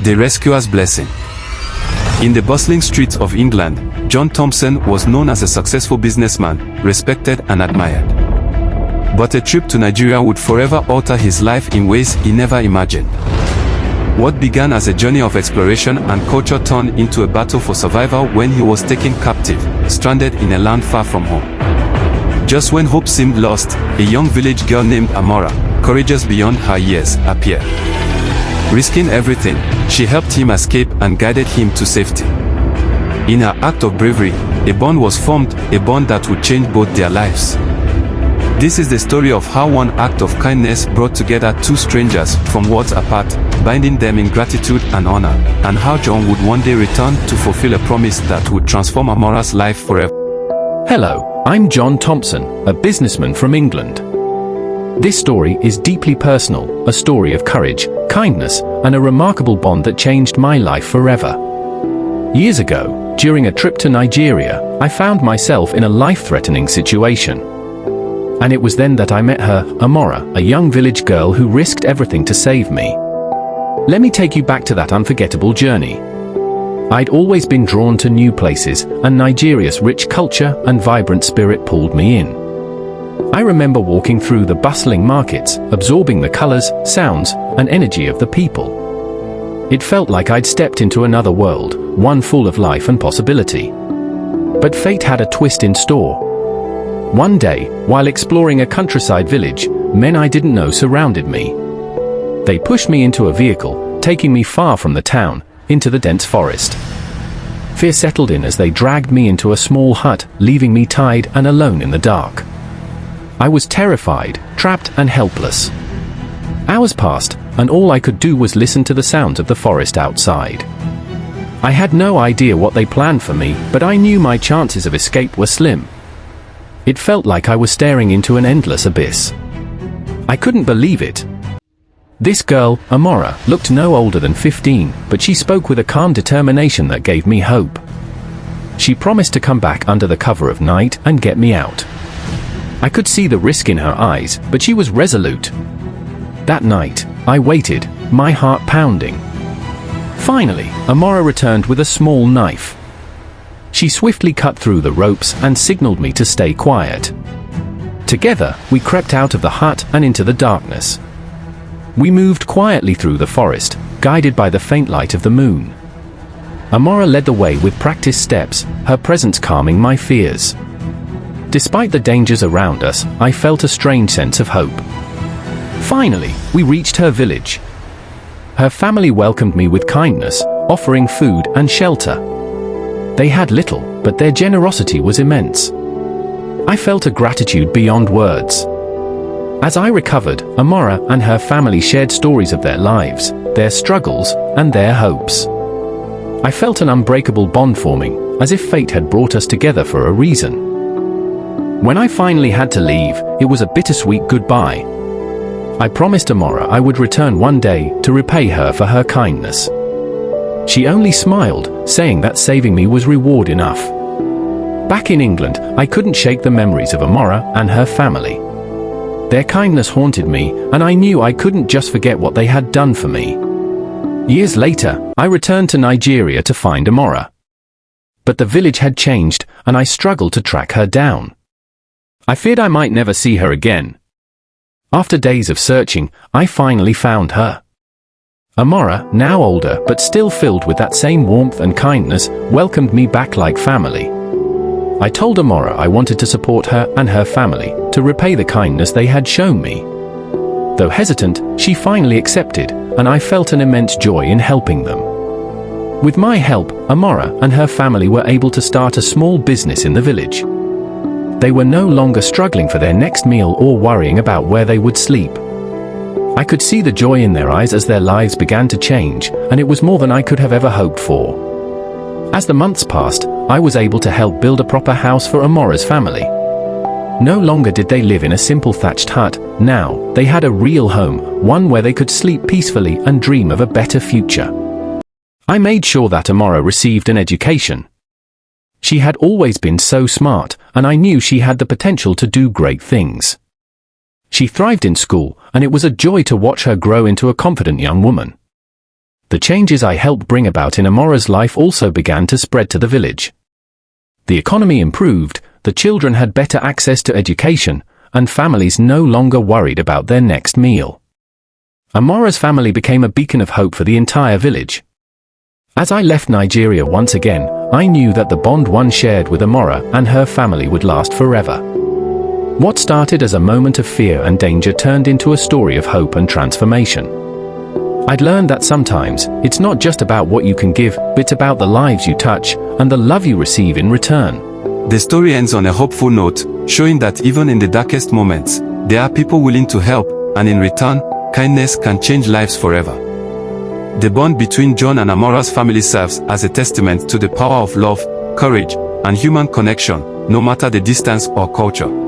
The Rescuer's Blessing. In the bustling streets of England, John Thompson was known as a successful businessman, respected and admired. But a trip to Nigeria would forever alter his life in ways he never imagined. What began as a journey of exploration and culture turned into a battle for survival when he was taken captive, stranded in a land far from home. Just when hope seemed lost, a young village girl named Amora, courageous beyond her years, appeared. Risking everything, she helped him escape and guided him to safety. In her act of bravery, a bond was formed, a bond that would change both their lives. This is the story of how one act of kindness brought together two strangers from worlds apart, binding them in gratitude and honor, and how John would one day return to fulfill a promise that would transform Amora's life forever. Hello, I'm John Thompson, a businessman from England. This story is deeply personal, a story of courage, kindness, and a remarkable bond that changed my life forever. Years ago, during a trip to Nigeria, I found myself in a life-threatening situation. And it was then that I met her, Amora, a young village girl who risked everything to save me. Let me take you back to that unforgettable journey. I'd always been drawn to new places, and Nigeria's rich culture and vibrant spirit pulled me in. I remember walking through the bustling markets, absorbing the colors, sounds, and energy of the people. It felt like I'd stepped into another world, one full of life and possibility. But fate had a twist in store. One day, while exploring a countryside village, men I didn't know surrounded me. They pushed me into a vehicle, taking me far from the town, into the dense forest. Fear settled in as they dragged me into a small hut, leaving me tied and alone in the dark. I was terrified, trapped and helpless. Hours passed, and all I could do was listen to the sounds of the forest outside. I had no idea what they planned for me, but I knew my chances of escape were slim. It felt like I was staring into an endless abyss. I couldn't believe it. This girl, Amora, looked no older than 15, but she spoke with a calm determination that gave me hope. She promised to come back under the cover of night and get me out. I could see the risk in her eyes, but she was resolute. That night, I waited, my heart pounding. Finally, Amora returned with a small knife. She swiftly cut through the ropes and signaled me to stay quiet. Together, we crept out of the hut and into the darkness. We moved quietly through the forest, guided by the faint light of the moon. Amora led the way with practiced steps, her presence calming my fears. Despite the dangers around us, I felt a strange sense of hope. Finally, we reached her village. Her family welcomed me with kindness, offering food and shelter. They had little, but their generosity was immense. I felt a gratitude beyond words. As I recovered, Amora and her family shared stories of their lives, their struggles, and their hopes. I felt an unbreakable bond forming, as if fate had brought us together for a reason. When I finally had to leave, it was a bittersweet goodbye. I promised Amora I would return one day to repay her for her kindness. She only smiled, saying that saving me was reward enough. Back in England, I couldn't shake the memories of Amora and her family. Their kindness haunted me, and I knew I couldn't just forget what they had done for me. Years later, I returned to Nigeria to find Amora. But the village had changed, and I struggled to track her down. I feared I might never see her again. After days of searching, I finally found her. Amora, now older but still filled with that same warmth and kindness, welcomed me back like family. I told Amora I wanted to support her and her family, to repay the kindness they had shown me. Though hesitant, she finally accepted, and I felt an immense joy in helping them. With my help, Amora and her family were able to start a small business in the village. They were no longer struggling for their next meal or worrying about where they would sleep. I could see the joy in their eyes as their lives began to change, and it was more than I could have ever hoped for. As the months passed, I was able to help build a proper house for Amora's family. No longer did they live in a simple thatched hut. Now, they had a real home, one where they could sleep peacefully and dream of a better future. I made sure that Amora received an education. She had always been so smart, and I knew she had the potential to do great things. She thrived in school, and it was a joy to watch her grow into a confident young woman. The changes I helped bring about in Amora's life also began to spread to the village. The economy improved, the children had better access to education, and families no longer worried about their next meal. Amora's family became a beacon of hope for the entire village. As I left Nigeria once again, I knew that the bond one shared with Amora and her family would last forever. What started as a moment of fear and danger turned into a story of hope and transformation. I'd learned that sometimes, it's not just about what you can give, but it's about the lives you touch, and the love you receive in return. The story ends on a hopeful note, showing that even in the darkest moments, there are people willing to help, and in return, kindness can change lives forever. The bond between John and Amora's family serves as a testament to the power of love, courage, and human connection, no matter the distance or culture.